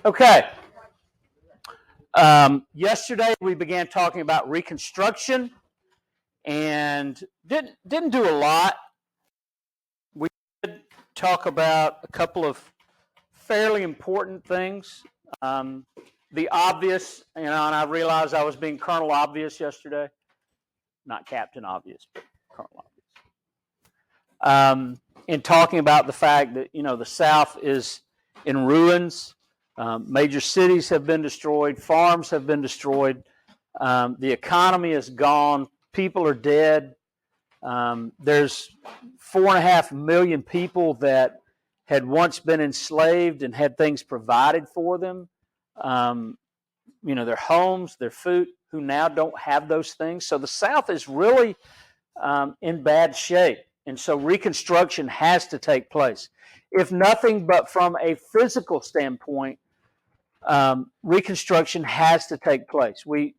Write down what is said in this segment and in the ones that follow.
Okay. Yesterday we began talking about Reconstruction and didn't do a lot. We did talk about a couple of fairly important things. The obvious, and I realized I was being Colonel Obvious yesterday, not Captain Obvious, but Colonel Obvious. In talking about the fact that the South is in ruins. Major cities have been destroyed. Farms have been destroyed. The economy is gone. People are dead. There's 4.5 million people that had once been enslaved and had things provided for them. Their homes, their food, who now don't have those things. So the South is really in bad shape. And so Reconstruction has to take place. If nothing but from a physical standpoint, Reconstruction has to take place. We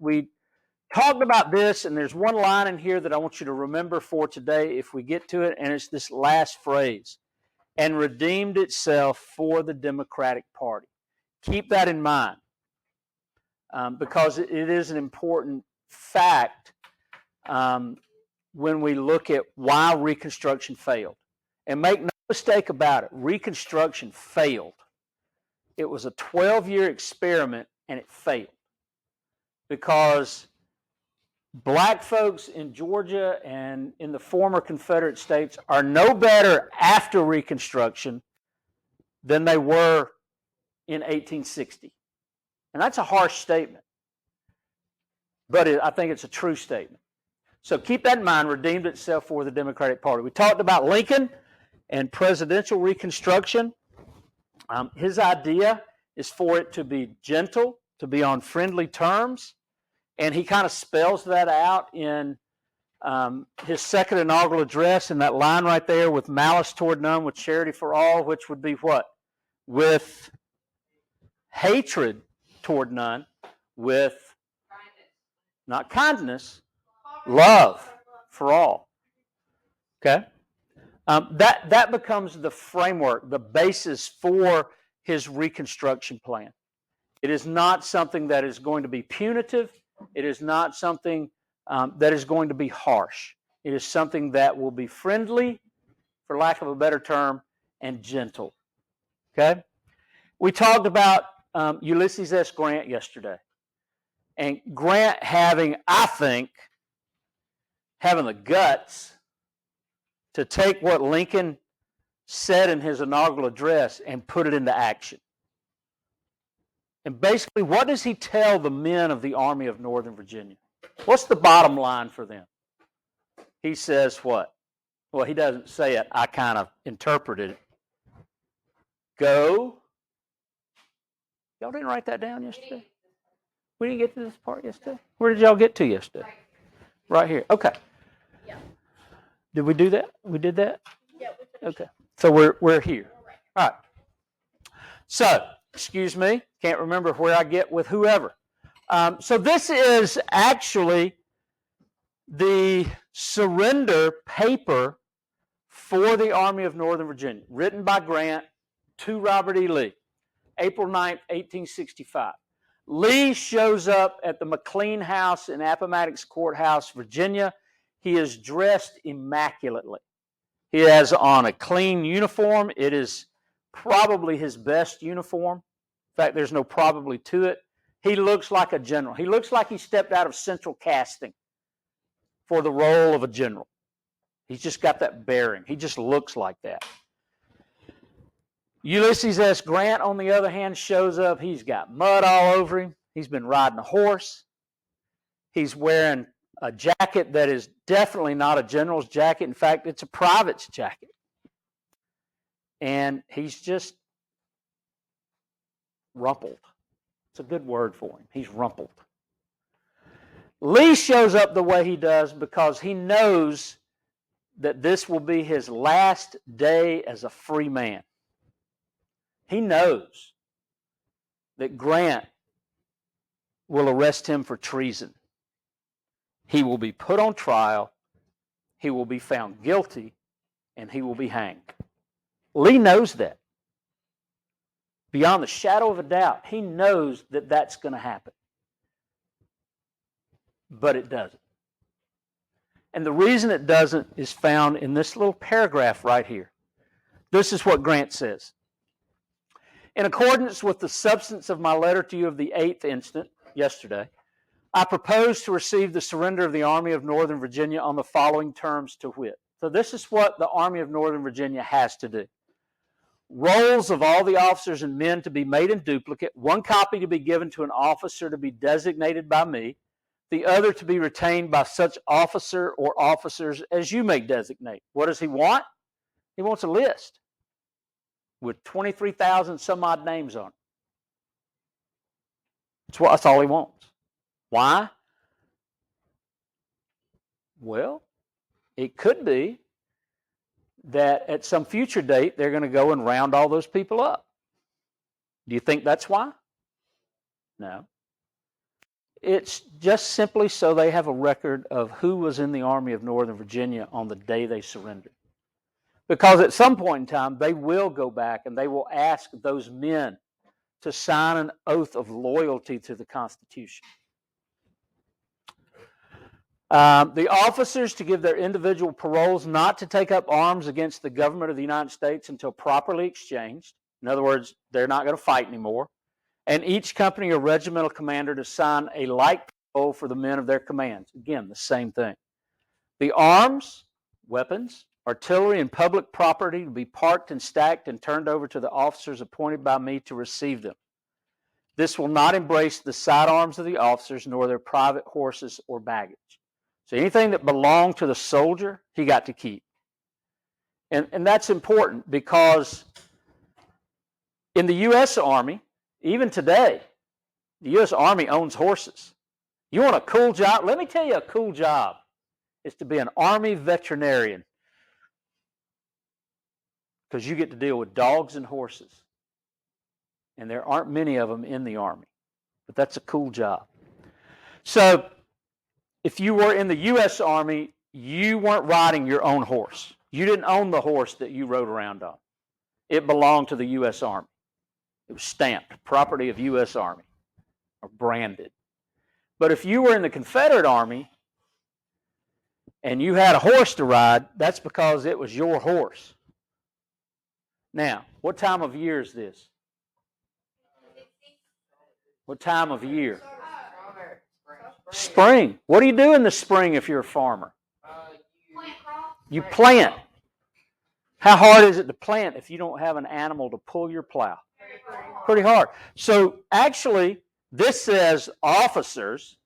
talked about this, and there's one line in here that I want you to remember for today if we get to it, and it's this last phrase, and redeemed itself for the Democratic Party. Keep that in mind, because it is an important fact when we look at why Reconstruction failed. And make no mistake about it, Reconstruction failed. It was a 12-year experiment, and it failed because black folks in Georgia and in the former Confederate states are no better after Reconstruction than they were in 1860. And that's a harsh statement, but I think it's a true statement. So keep that in mind, redeemed itself for the Democratic Party. We talked about Lincoln and presidential Reconstruction. His idea is for it to be gentle, to be on friendly terms, and he kind of spells that out in his second inaugural address in that line right there, with malice toward none, with charity for all, which would be what? With hatred toward none, with not kindness, love for all. Okay? That becomes the framework, the basis for his Reconstruction plan. It is not something that is going to be punitive. It is not something that is going to be harsh. It is something that will be friendly, for lack of a better term, and gentle. Okay? We talked about Ulysses S. Grant yesterday. And Grant having the guts to take what Lincoln said in his inaugural address and put it into action. And basically, what does he tell the men of the Army of Northern Virginia? What's the bottom line for them? He says what? Well, he doesn't say it. I kind of interpreted it. Go. Y'all didn't write that down yesterday? We didn't get to this part yesterday? Where did y'all get to yesterday? Right here. Okay. Yeah. Did we do that? We did that? Yeah. Okay. So we're here. All right. So, excuse me, can't remember where I get with whoever. So this is actually the surrender paper for the Army of Northern Virginia, written by Grant to Robert E. Lee, April 9th, 1865. Lee shows up at the McLean House in Appomattox Courthouse, Virginia. He is dressed immaculately. He has on a clean uniform. It is probably his best uniform. In fact, there's no probably to it. He looks like a general. He looks like he stepped out of central casting for the role of a general. He's just got that bearing. He just looks like that. Ulysses S. Grant, on the other hand, shows up. He's got mud all over him. He's been riding a horse. He's wearing a jacket that is definitely not a general's jacket. In fact, it's a private's jacket. And he's just rumpled. It's a good word for him. He's rumpled. Lee shows up the way he does because he knows that this will be his last day as a free man. He knows that Grant will arrest him for treason. He will be put on trial, he will be found guilty, and he will be hanged. Lee knows that. Beyond the shadow of a doubt, he knows that that's going to happen. But it doesn't. And the reason it doesn't is found in this little paragraph right here. This is what Grant says. In accordance with the substance of my letter to you of the 8th instant, yesterday, I propose to receive the surrender of the Army of Northern Virginia on the following terms to wit. So this is what the Army of Northern Virginia has to do. Rolls of all the officers and men to be made in duplicate, one copy to be given to an officer to be designated by me, the other to be retained by such officer or officers as you may designate. What does he want? He wants a list with 23,000 some odd names on it. That's all he wants. Why? Well, it could be that at some future date they're going to go and round all those people up. Do you think that's why? No. It's just simply so they have a record of who was in the Army of Northern Virginia on the day they surrendered. Because at some point in time, they will go back and they will ask those men to sign an oath of loyalty to the Constitution. The officers to give their individual paroles not to take up arms against the government of the United States until properly exchanged. In other words, they're not going to fight anymore. And each company or regimental commander to sign a like parole for the men of their commands. Again, the same thing. The arms, weapons, artillery, and public property to be parked and stacked and turned over to the officers appointed by me to receive them. This will not embrace the sidearms of the officers nor their private horses or baggage. So anything that belonged to the soldier, he got to keep. And that's important because in the U.S. Army, even today, the U.S. Army owns horses. You want a cool job? Let me tell you a cool job is to be an Army veterinarian because you get to deal with dogs and horses. And there aren't many of them in the Army, but that's a cool job. So if you were in the U.S. Army, you weren't riding your own horse. You didn't own the horse that you rode around on. It belonged to the U.S. Army. It was stamped, property of U.S. Army, or branded. But if you were in the Confederate Army and you had a horse to ride, that's because it was your horse. Now, what time of year is this? What time of year? Spring. What do you do in the spring if you're a farmer? You plant. How hard is it to plant if you don't have an animal to pull your plow? Pretty hard. So actually, this says officers,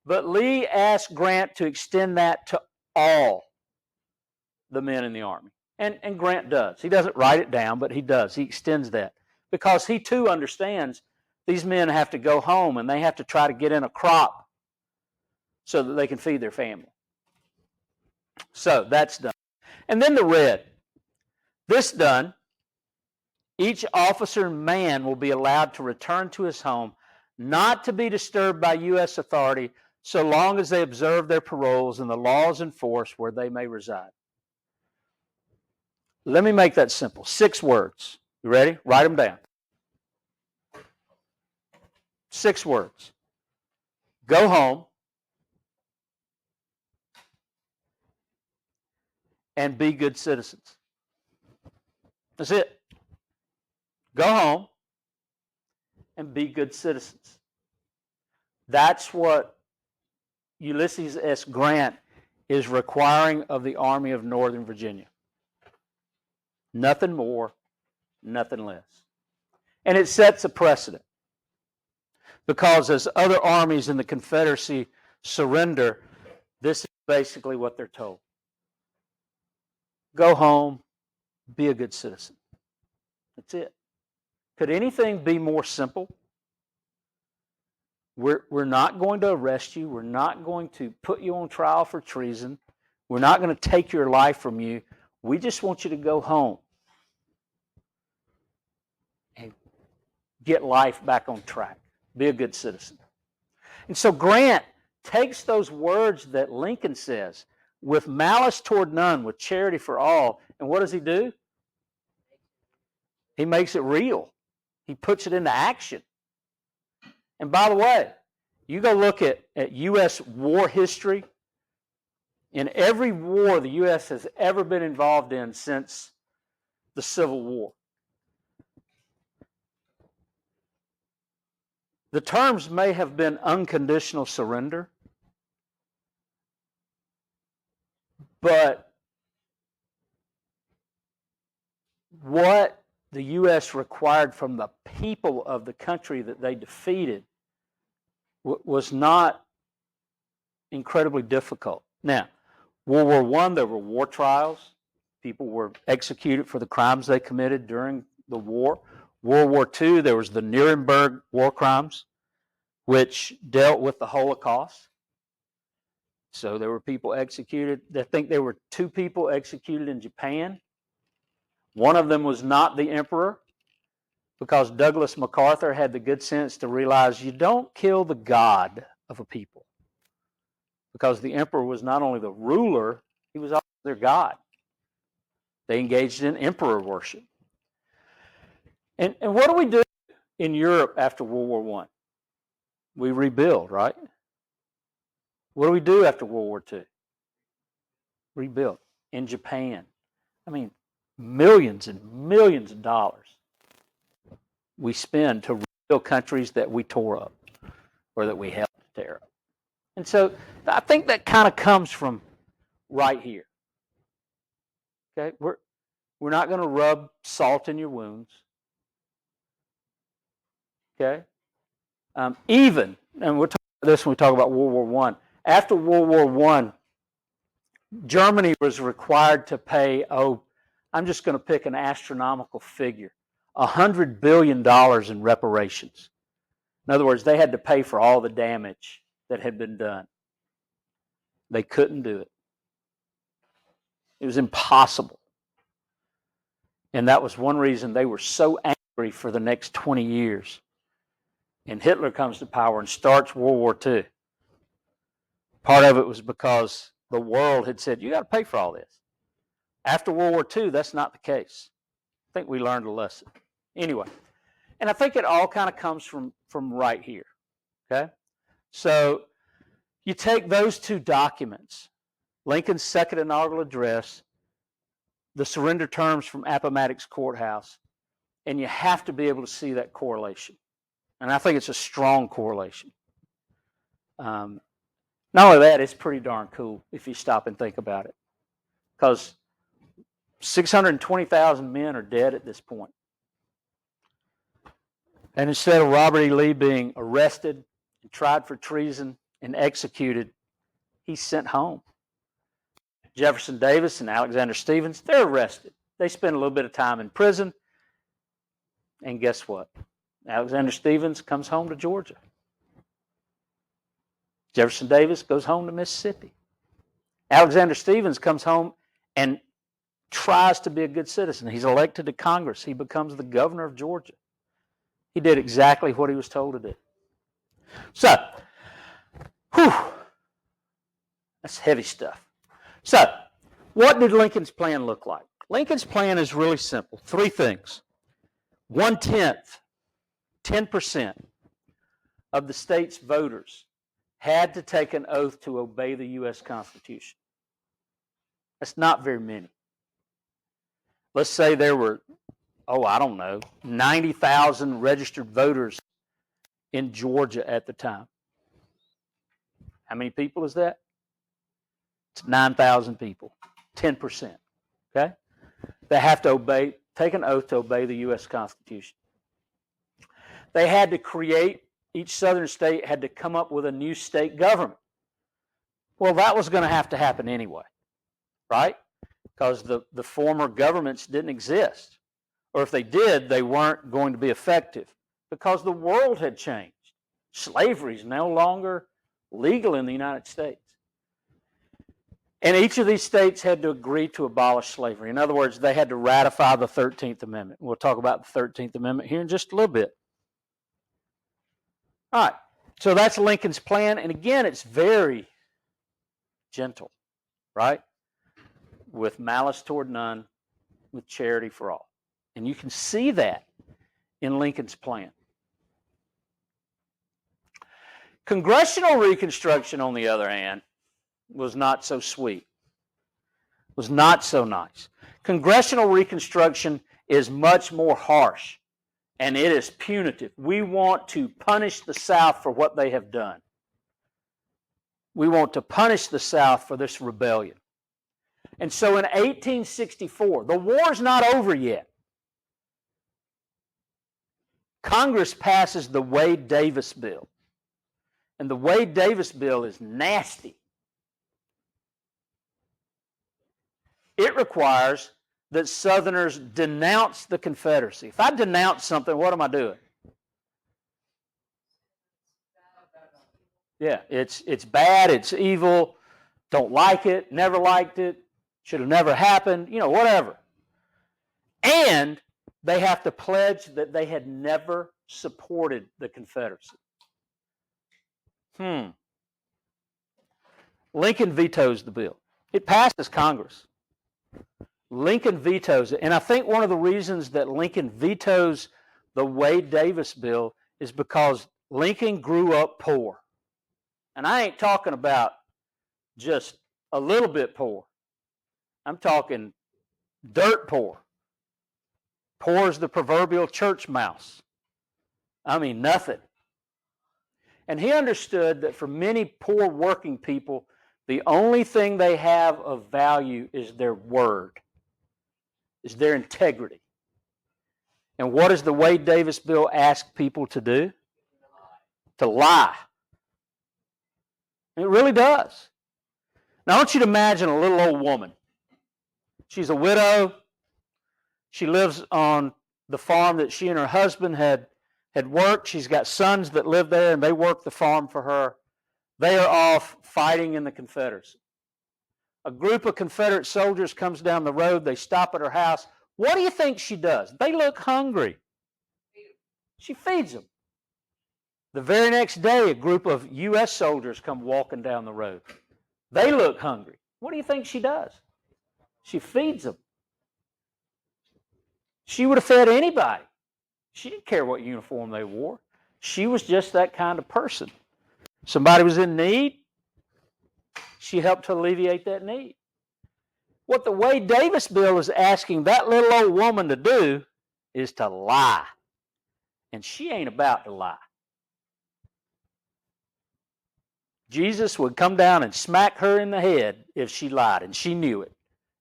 but Lee asked Grant to extend that to all the men in the Army. And Grant does. He doesn't write it down, but he does. He extends that because he too understands these men have to go home and they have to try to get in a crop so that they can feed their family. So that's done. And then the red. This done, each officer and man will be allowed to return to his home, not to be disturbed by U.S. authority, so long as they observe their paroles and the laws in force where they may reside. Let me make that simple. 6 words. You ready? Write them down. 6 words. Go home and be good citizens. That's it. Go home and be good citizens. That's what Ulysses S. Grant is requiring of the Army of Northern Virginia. Nothing more, nothing less. And it sets a precedent. Because as other armies in the Confederacy surrender, this is basically what they're told. Go home, be a good citizen. That's it. Could anything be more simple? We're not going to arrest you. We're not going to put you on trial for treason. We're not going to take your life from you. We just want you to go home and get life back on track. Be a good citizen. And so Grant takes those words that Lincoln says, with malice toward none, with charity for all, and what does he do? He makes it real. He puts it into action. And by the way, you go look at U.S. war history. In every war the U.S. has ever been involved in since the Civil War, the terms may have been unconditional surrender, but what the U.S. required from the people of the country that they defeated was not incredibly difficult. Now, World War I, there were war trials. People were executed for the crimes they committed during the war. World War II, there was the Nuremberg war crimes, which dealt with the Holocaust. So there were people executed. I think there were 2 people executed in Japan. One of them was not the emperor, because Douglas MacArthur had the good sense to realize you don't kill the god of a people, because the emperor was not only the ruler, he was also their god. They engaged in emperor worship. And what do we do in Europe after World War I? We rebuild, right? What do we do after World War II? Rebuild. In Japan, I mean, millions and millions of dollars we spend to rebuild countries that we tore up or that we helped tear up. And so I think that kind of comes from right here. Okay, we're not going to rub salt in your wounds. Okay, even, and we'll talk about this when we talk about World War I. After World War I, Germany was required to pay, I'm just going to pick an astronomical figure, $100 billion in reparations. In other words, they had to pay for all the damage that had been done. They couldn't do it. It was impossible. And that was one reason they were so angry for the next 20 years. And Hitler comes to power and starts World War II. Part of it was because the world had said, you got to pay for all this. After World War II, that's not the case. I think we learned a lesson. Anyway, and I think it all kind of comes from right here. Okay? So you take those 2 documents, Lincoln's second inaugural address, the surrender terms from Appomattox Courthouse, and you have to be able to see that correlation. And I think it's a strong correlation. Not only that, it's pretty darn cool if you stop and think about it. Because 620,000 men are dead at this point. And instead of Robert E. Lee being arrested and tried for treason and executed, he's sent home. Jefferson Davis and Alexander Stephens, they're arrested. They spend a little bit of time in prison. And guess what? Alexander Stephens comes home to Georgia. Jefferson Davis goes home to Mississippi. Alexander Stephens comes home and tries to be a good citizen. He's elected to Congress. He becomes the governor of Georgia. He did exactly what he was told to do. So, that's heavy stuff. So, what did Lincoln's plan look like? Lincoln's plan is really simple. 3 things. 1/10, 10% of the state's voters had to take an oath to obey the U.S. Constitution. That's not very many. Let's say there were, 90,000 registered voters in Georgia at the time. How many people is that? It's 9,000 people, 10%. Okay? They have to take an oath to obey the U.S. Constitution. They had to each southern state had to come up with a new state government. Well, that was going to have to happen anyway, right? Because the former governments didn't exist. Or if they did, they weren't going to be effective because the world had changed. Slavery is no longer legal in the United States. And each of these states had to agree to abolish slavery. In other words, they had to ratify the 13th Amendment. We'll talk about the 13th Amendment here in just a little bit. All right, so that's Lincoln's plan. And again, it's very gentle, right? With malice toward none, with charity for all. And you can see that in Lincoln's plan. Congressional Reconstruction, on the other hand, was not so sweet, was not so nice. Congressional Reconstruction is much more harsh, and it is punitive. We want to punish the South for what they have done. We want to punish the South for this rebellion. And so in 1864, the war's not over yet. Congress passes the Wade-Davis bill. And the Wade-Davis bill is nasty. It requires that Southerners denounce the Confederacy. If I denounce something, what am I doing? Yeah, it's bad, it's evil, don't like it, never liked it, should have never happened, whatever. And they have to pledge that they had never supported the Confederacy. Lincoln vetoes the bill. It passes Congress. Lincoln vetoes it. And I think one of the reasons that Lincoln vetoes the Wade-Davis bill is because Lincoln grew up poor. And I ain't talking about just a little bit poor. I'm talking dirt poor. Poor as the proverbial church mouse. I mean, nothing. And he understood that for many poor working people, the only thing they have of value is their word, is their integrity. And what does the Wade-Davis bill ask people to do? To lie. And it really does. Now I want you to imagine a little old woman. She's a widow. She lives on the farm that she and her husband had worked. She's got sons that live there, and they work the farm for her. They are off fighting in the Confederacy. A group of Confederate soldiers comes down the road. They stop at her house. What do you think she does? They look hungry. She feeds them. The very next day, a group of U.S. soldiers come walking down the road. They look hungry. What do you think she does? She feeds them. She would have fed anybody. She didn't care what uniform they wore. She was just that kind of person. Somebody was in need, she helped to alleviate that need. What the Wade-Davis bill is asking that little old woman to do is to lie. And she ain't about to lie. Jesus would come down and smack her in the head if she lied, and she knew it,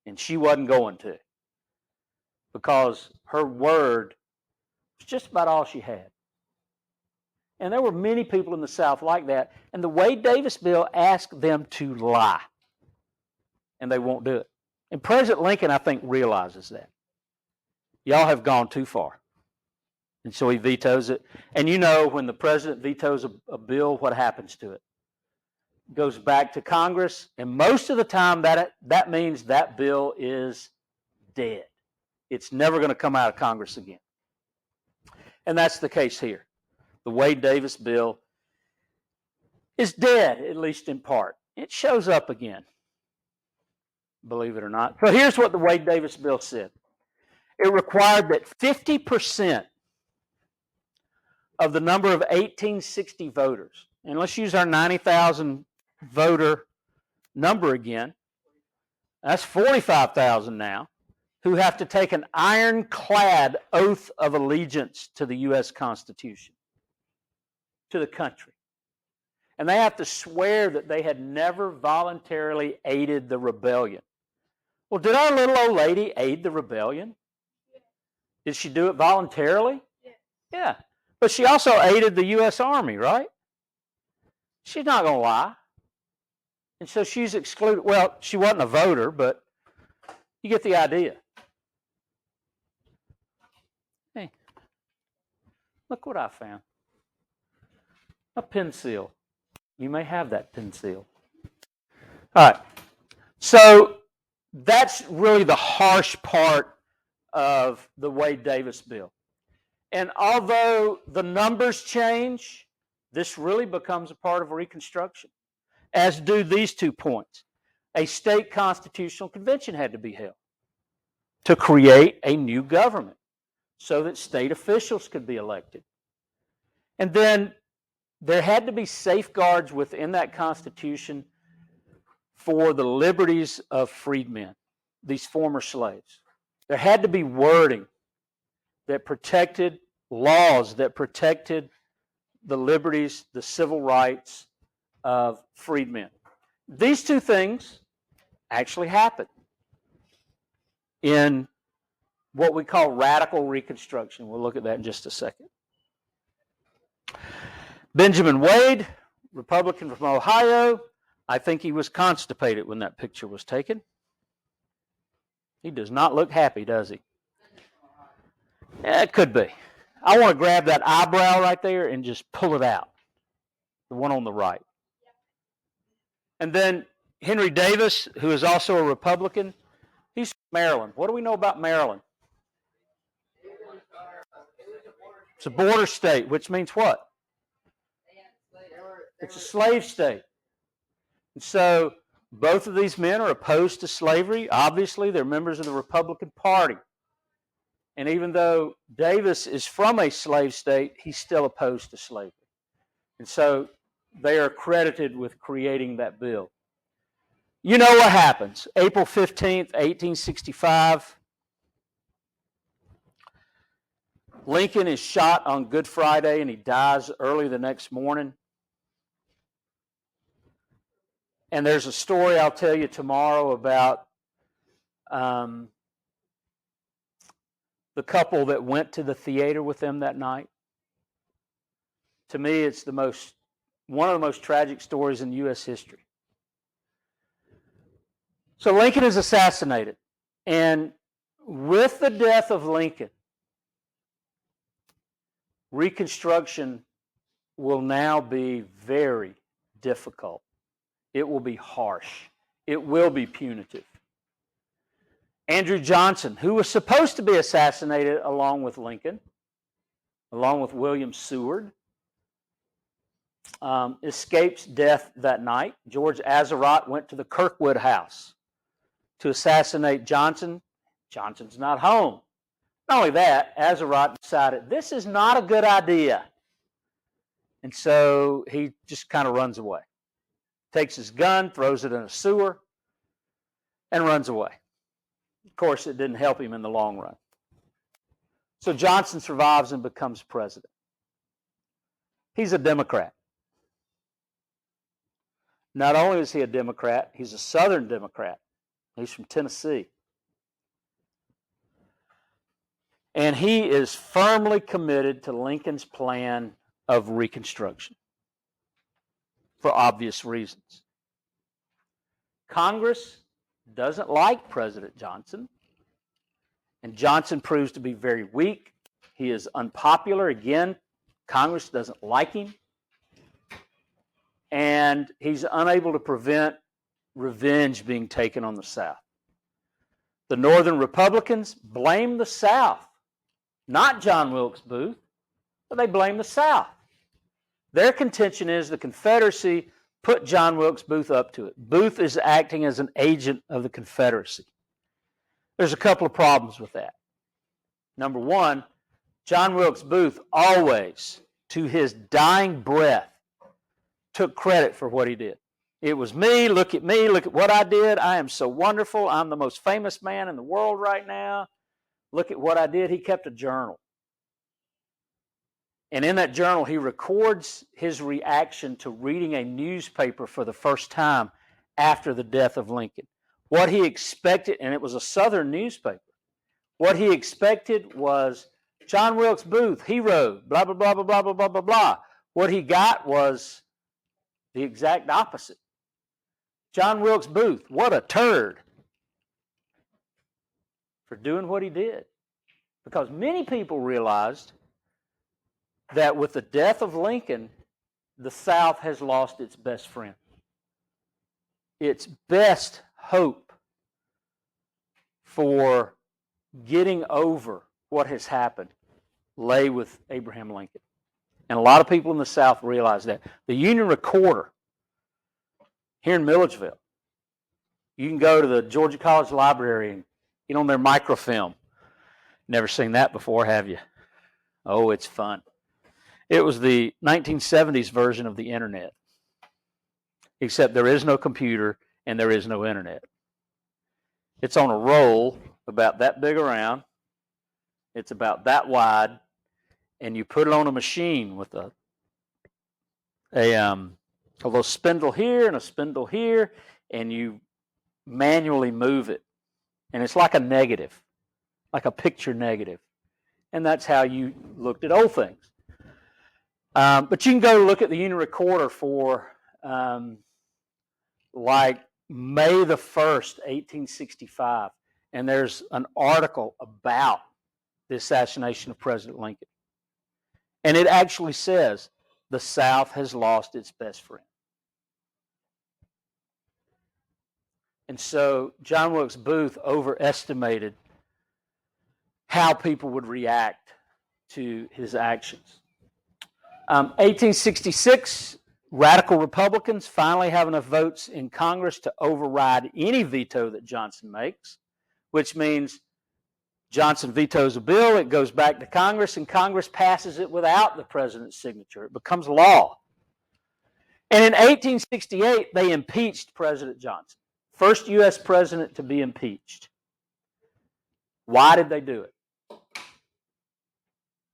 and she wasn't going to, because her word was just about all she had. And there were many people in the South like that, and the Wade-Davis bill asked them to lie, and they won't do it. And President Lincoln, I think, realizes that. Y'all have gone too far. And so he vetoes it. And when the president vetoes a bill, what happens to it? It goes back to Congress, and most of the time that means that bill is dead. It's never going to come out of Congress again. And that's the case here. The Wade-Davis bill is dead, at least in part. It shows up again, believe it or not. So here's what the Wade-Davis bill said. It required that 50% of the number of 1860 voters, and let's use our 90,000 voter number again, that's 45,000 now, who have to take an ironclad oath of allegiance to the U.S. Constitution, to the country. And they have to swear that they had never voluntarily aided the rebellion. Well, did our little old lady aid the rebellion? Yeah. Did she do it voluntarily? Yeah. Yeah. But she also aided the U.S. Army, right? She's not going to lie. And so she's excluded. Well, she wasn't a voter, but you get the idea. Hey, look what I found. A pencil. You may have that pencil. All right. So that's really the harsh part of the Wade-Davis bill. And although the numbers change, this really becomes a part of Reconstruction, as do these 2 points. A state constitutional convention had to be held to create a new government. so that state officials could be elected. And then there had to be safeguards within that Constitution for the liberties of freedmen, these former slaves. There had to be wording that protected, laws that protected the liberties, the civil rights of freedmen. These two things actually happened in what we call radical Reconstruction. We'll look at that in just a second. Benjamin Wade, Republican from Ohio. I think he was constipated when that picture was taken. He does not look happy, does he? Yeah, it could be. I want to grab that eyebrow right there and just pull it out. The one on the right. And then Henry Davis, who is also a Republican, he's from Maryland. What do we know about Maryland? It's a border state, which means what? It's a slave state. And so both of these men are opposed to slavery. Obviously, they're members of the Republican Party. And even though Davis is from a slave state, he's still opposed to slavery. And so they are credited with creating that bill. You know what happens. April 15th, 1865, Lincoln is shot on Good Friday and he dies early the next morning. And there's a story I'll tell you tomorrow about the couple that went to the theater with them that night. To me, it's one of the most tragic stories in U.S. history. So Lincoln is assassinated. And with the death of Lincoln, Reconstruction will now be very difficult. It will be harsh. It will be punitive. Andrew Johnson, who was supposed to be assassinated along with Lincoln, along with William Seward, escapes death that night. George Azarat went to the Kirkwood house to assassinate Johnson. Johnson's not home. Not only that, Azarat decided this is not a good idea. And so he just kind of runs away. Takes his gun, throws it in a sewer, and runs away. Of course, it didn't help him in the long run. So Johnson survives and becomes president. He's a Democrat. Not only is he a Democrat, he's a Southern Democrat. He's from Tennessee. And he is firmly committed to Lincoln's plan of Reconstruction for obvious reasons. Congress doesn't like President Johnson, and Johnson proves to be very weak. He is unpopular. Again, Congress doesn't like him, and he's unable to prevent revenge being taken on the South. The Northern Republicans blame the South, not John Wilkes Booth, but they blame the South. Their contention is the Confederacy put John Wilkes Booth up to it. Booth is acting as an agent of the Confederacy. There's a couple of problems with that. Number one, John Wilkes Booth always, to his dying breath, took credit for what he did. It was me, look at what I did. I am so wonderful. I'm the most famous man in the world right now. Look at what I did. He kept a journal. And in that journal, he records his reaction to reading a newspaper for the first time after the death of Lincoln. What he expected, and it was a Southern newspaper, what he expected was John Wilkes Booth, hero, blah, blah, blah, blah, blah, blah, blah, blah, blah. What he got was the exact opposite. John Wilkes Booth, what a turd for doing what he did. Because many people realized that with the death of Lincoln, the South has lost its best friend. Its best hope for getting over what has happened lay with Abraham Lincoln. And a lot of people in the South realize that. The Union Recorder here in Milledgeville, you can go to the Georgia College Library and get on their microfilm. Never seen that before, have you? Oh, it's fun. It was the 1970s version of the internet, except there is no computer and there is no internet. It's on a roll about that big around. It's about that wide, and you put it on a machine with a little spindle here and a spindle here, and you manually move it. And it's like a negative, like a picture negative. And that's how you looked at old things. But you can go look at the Union Recorder for like May the 1st, 1865, and there's an article about the assassination of President Lincoln. And it actually says, the South has lost its best friend. And so John Wilkes Booth overestimated how people would react to his actions. 1866, radical Republicans finally have enough votes in Congress to override any veto that Johnson makes, which means Johnson vetoes a bill, it goes back to Congress, and Congress passes it without the president's signature. It becomes law. And in 1868, they impeached President Johnson. First U.S. president to be impeached. Why did they do it?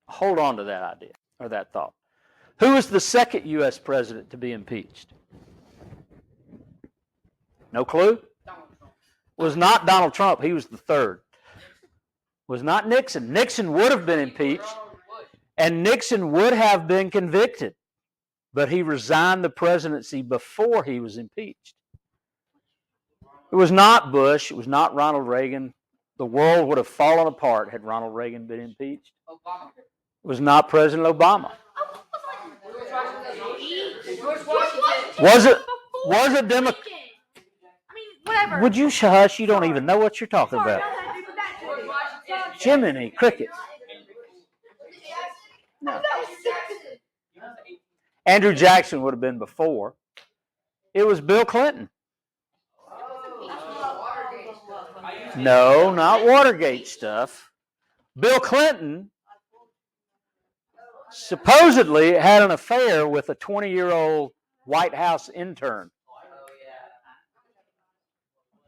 Hold on to that idea or that thought. Who was the second U.S. president to be impeached? No clue? Was not Donald Trump. He was the third. Was not Nixon. Nixon would have been impeached, and Nixon would have been convicted, but he resigned the presidency before he was impeached. It was not Bush. It was not Ronald Reagan. The world would have fallen apart had Ronald Reagan been impeached. It was not President Obama. Was it Democrat? I mean, whatever. Would you hush? You don't even know what you're talking about. Jiminy Cricket. No. Andrew Jackson would have been before. It was Bill Clinton. No, not Watergate stuff. Bill Clinton supposedly had an affair with a 20-year-old White House intern.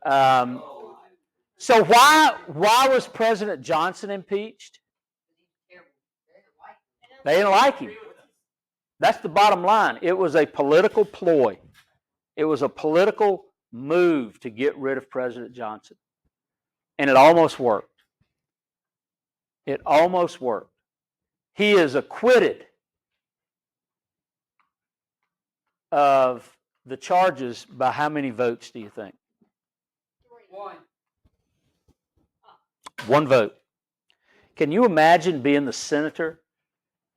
So why was President Johnson impeached? They didn't like him. That's the bottom line. It was a political ploy. It was a political move to get rid of President Johnson. And it almost worked. It almost worked. He is acquitted of the charges by how many votes do you think? One vote. Can you imagine being the senator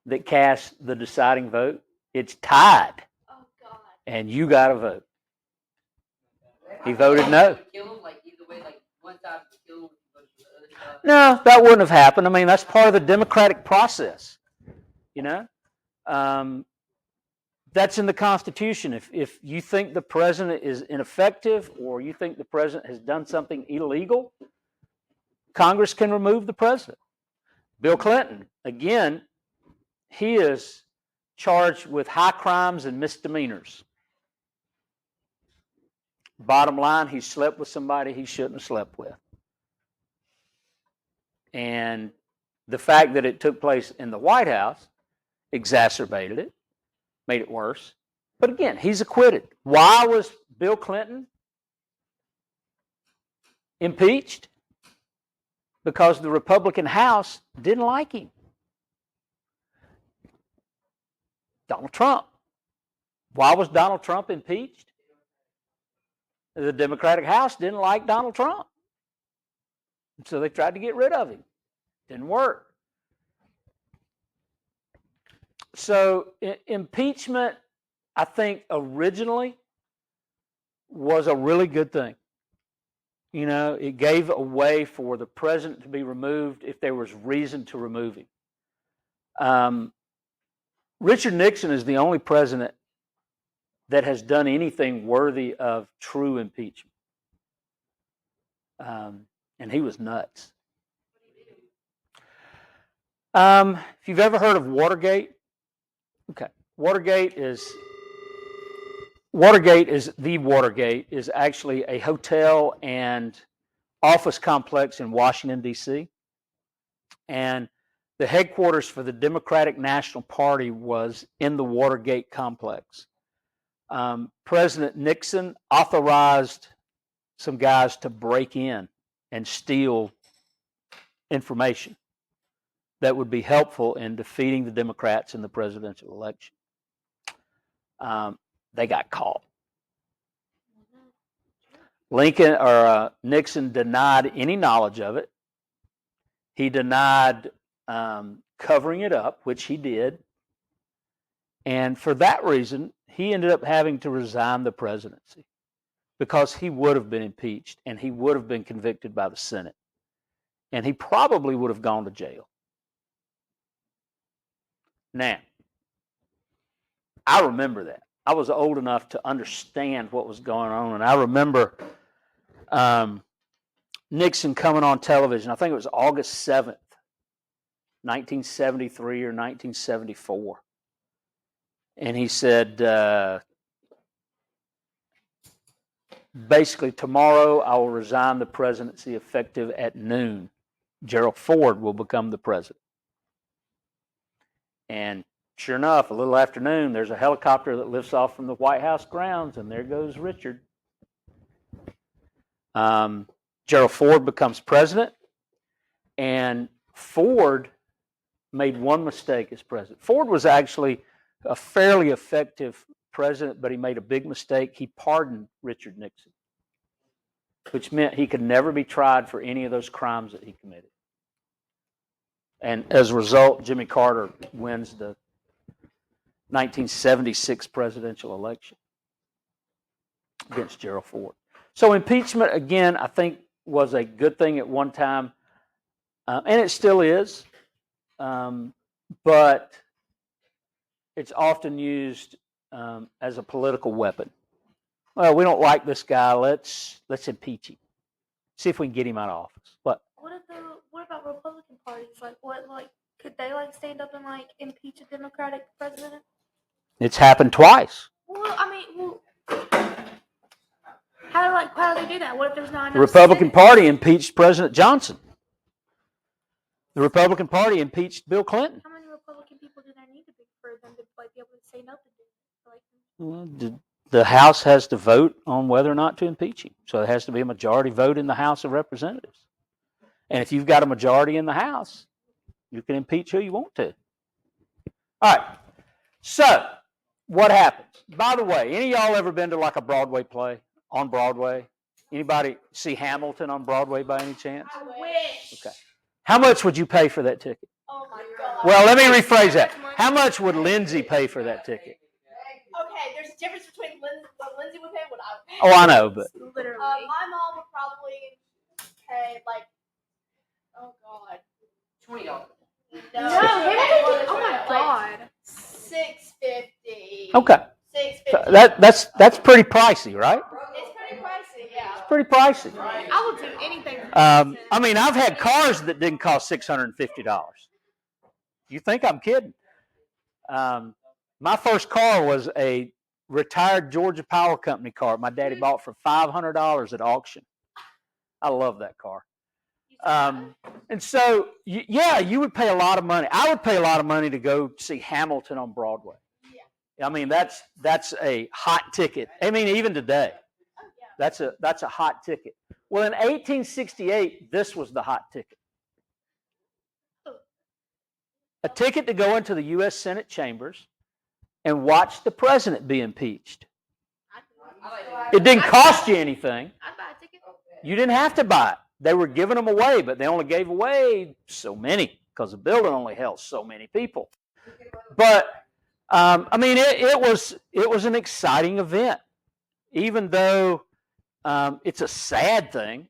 that cast the deciding vote? It's tied. Oh, God. And you got a vote. He voted no. No, that wouldn't have happened. I mean, that's part of the democratic process. You know? That's in the Constitution. If you think the president is ineffective or you think the president has done something illegal, Congress can remove the president. Bill Clinton, again, he is charged with high crimes and misdemeanors. Bottom line, he slept with somebody he shouldn't have slept with. And the fact that it took place in the White House exacerbated it, made it worse. But again, he's acquitted. Why was Bill Clinton impeached? Because the Republican House didn't like him. Donald Trump. Why was Donald Trump impeached? The Democratic House didn't like Donald Trump. So they tried to get rid of him. Didn't work. So impeachment, I think, originally was a really good thing. You know, it gave a way for the president to be removed if there was reason to remove him. Richard Nixon is the only president that has done anything worthy of true impeachment. And he was nuts. If you've ever heard of Watergate, okay, Watergate is Watergate is actually a hotel and office complex in Washington D.C. and the headquarters for the Democratic National Party was in the Watergate complex. President Nixon authorized some guys to break in and steal information that would be helpful in defeating the Democrats in the presidential election. They got caught. Nixon denied any knowledge of it. He denied covering it up, which he did. And for that reason, he ended up having to resign the presidency because he would have been impeached and he would have been convicted by the Senate. And he probably would have gone to jail. Now, I remember that. I was old enough to understand what was going on. And I remember Nixon coming on television. I think it was August 7th, 1973 or 1974. And he said, basically, tomorrow I will resign the presidency effective at noon. Gerald Ford will become the president. And sure enough, a little after noon, there's a helicopter that lifts off from the White House grounds, and there goes Richard. Gerald Ford becomes president, and Ford made one mistake as president. Ford was actually a fairly effective president, but he made a big mistake. He pardoned Richard Nixon, which meant he could never be tried for any of those crimes that he committed. And as a result, Jimmy Carter wins the 1976 presidential election against Gerald Ford. So impeachment, again, I think was a good thing at one time, and it still is, but it's often used as a political weapon. Well, we don't like this guy. Let's impeach him. See if we can get him out of office. What about Republican parties? Could they stand up and impeach a Democratic president? It's happened twice. Well, how do they do that? What if there's not enough? The Republican Party impeached President Johnson. The Republican Party impeached Bill Clinton. How many Republican people do there need to be for them to be able to say no to do? Well, the House has to vote on whether or not to impeach him. So it has to be a majority vote in the House of Representatives. And if you've got a majority in the House, you can impeach who you want to. All right. So what happens? By the way, any of y'all ever been to a Broadway play on Broadway? Anybody see Hamilton on Broadway by any chance? I wish. Okay. How much would you pay for that ticket? Oh my God. Well, let me rephrase that. How much would Lindsay pay for that ticket? Okay, there's a difference between what Lindsay would pay and what I would pay. Oh, I know, but Literally. My mom would probably pay oh God, $20. No, oh my God, $6.50. Okay. $6.50. That's pretty pricey, right? It's pretty pricey, yeah. It's pretty pricey. I would do anything. I've had cars that didn't cost $650. You think I'm kidding? My first car was a retired Georgia Power Company car. My daddy bought for $500 at auction. I love that car. And so, you would pay a lot of money. I would pay a lot of money to go see Hamilton on Broadway. Yeah. That's a hot ticket. Even today, that's a hot ticket. Well, in 1868, this was the hot ticket. A ticket to go into the U.S. Senate chambers and watch the president be impeached. It didn't cost you anything. I'd buy a ticket. You didn't have to buy it. They were giving them away, but they only gave away so many because the building only held so many people. But it was an exciting event, even though it's a sad thing.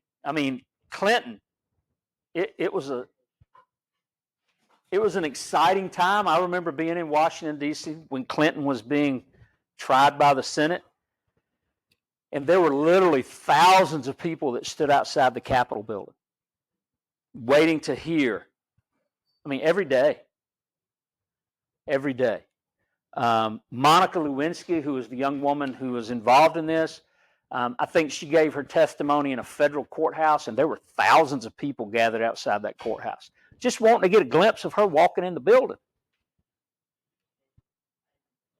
Clinton. It was an exciting time. I remember being in Washington, D.C. when Clinton was being tried by the Senate. And there were literally thousands of people that stood outside the Capitol building waiting to hear. mean, every day. Every day. Monica Lewinsky, who was the young woman who was involved in this, I think she gave her testimony in a federal courthouse, and there were thousands of people gathered outside that courthouse, just wanting to get a glimpse of her walking in the building.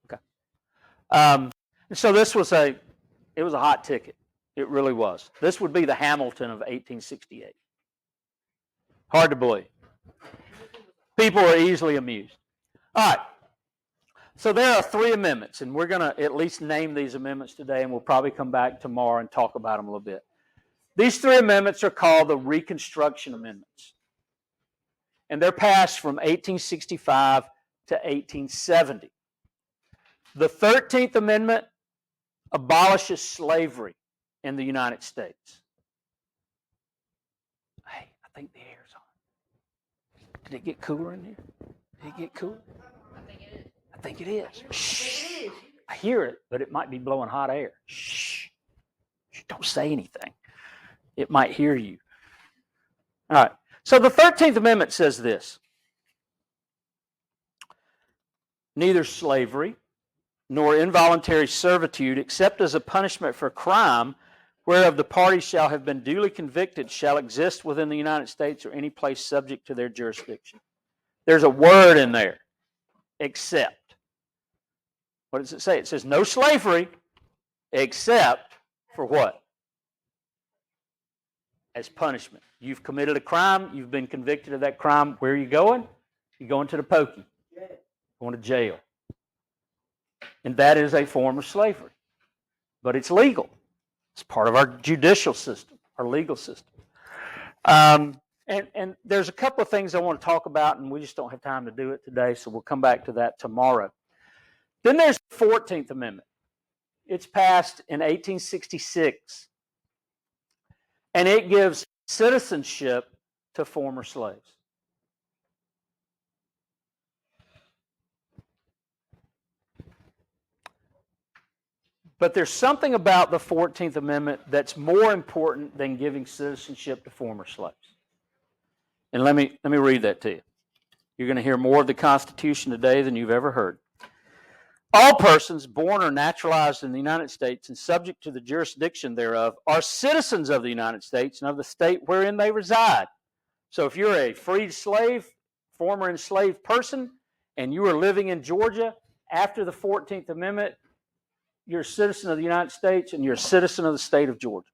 Okay. And so this was it was a hot ticket. It really was. This would be the Hamilton of 1868. Hard to believe. People are easily amused. All right. So there are 3 amendments, and we're going to at least name these amendments today, and we'll probably come back tomorrow and talk about them a little bit. These 3 amendments are called the Reconstruction Amendments, and they're passed from 1865 to 1870. The 13th Amendment abolishes slavery in the United States. Hey, I think the air's on. Did it get cooler in here? Did it get cooler? I think it is. Shh. I hear it, but it might be blowing hot air. Shh. Don't say anything. It might hear you. All right. So the 13th Amendment says this: neither slavery nor involuntary servitude, except as a punishment for crime whereof the parties shall have been duly convicted, shall exist within the United States or any place subject to their jurisdiction. There's a word in there, except. What does it say? It says no slavery except for what? As punishment. You've committed a crime. You've been convicted of that crime. Where are you going? You're going to the pokey. Going to jail. And that is a form of slavery. But it's legal. It's part of our judicial system, our legal system. And there's a couple of things I want to talk about, and we just don't have time to do it today, so we'll come back to that tomorrow. Then there's the 14th Amendment. It's passed in 1866, and it gives citizenship to former slaves. But there's something about the 14th Amendment that's more important than giving citizenship to former slaves. And let me read that to you. You're going to hear more of the Constitution today than you've ever heard. All persons born or naturalized in the United States and subject to the jurisdiction thereof are citizens of the United States and of the state wherein they reside. So if you're a freed slave, former enslaved person, and you are living in Georgia after the 14th Amendment, you're a citizen of the United States and you're a citizen of the state of Georgia.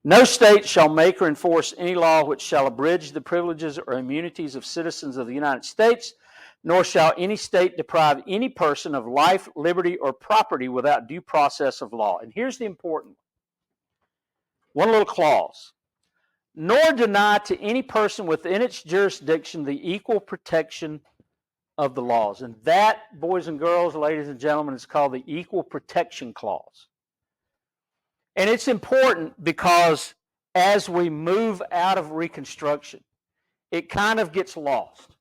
No state shall make or enforce any law which shall abridge the privileges or immunities of citizens of the United States, nor shall any state deprive any person of life, liberty, or property without due process of law. And here's the important one little clause. Nor deny to any person within its jurisdiction the equal protection of the laws. And that, boys and girls, ladies and gentlemen, is called the Equal Protection Clause. And it's important because as we move out of Reconstruction, it kind of gets lost.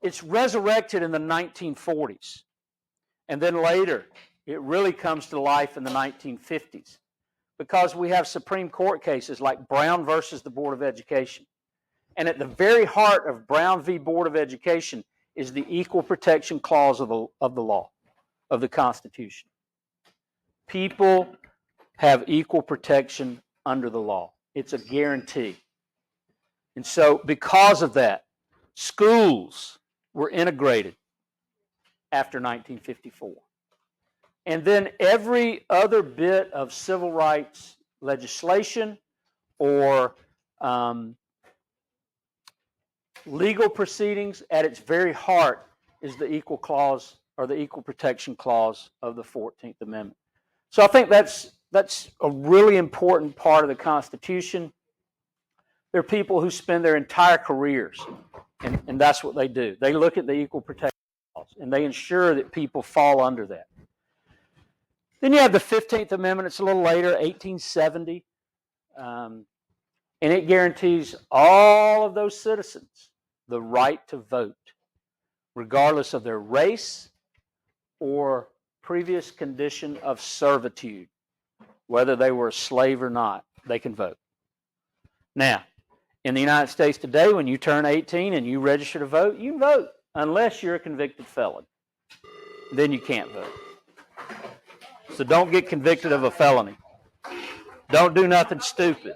It's resurrected in the 1940s. And then later, it really comes to life in the 1950s because we have Supreme Court cases like Brown versus the Board of Education. And at the very heart of Brown v. Board of Education is the Equal Protection Clause of the law, of the Constitution. People have equal protection under the law. It's a guarantee. And so because of that, schools were integrated after 1954. And then every other bit of civil rights legislation or legal proceedings at its very heart is the equal clause or the equal protection clause of the 14th Amendment. So I think that's a really important part of the Constitution. There are people who spend their entire careers, and that's what they do. They look at the equal protection clause, and they ensure that people fall under that. Then you have the 15th Amendment. It's a little later, 1870, and it guarantees all of those citizens the right to vote, regardless of their race or previous condition of servitude. Whether they were a slave or not, they can vote. Now, In the United States today, when you turn 18 and you register to vote, you vote unless you're a convicted felon. Then you can't vote. So don't get convicted of a felony. Don't do nothing stupid.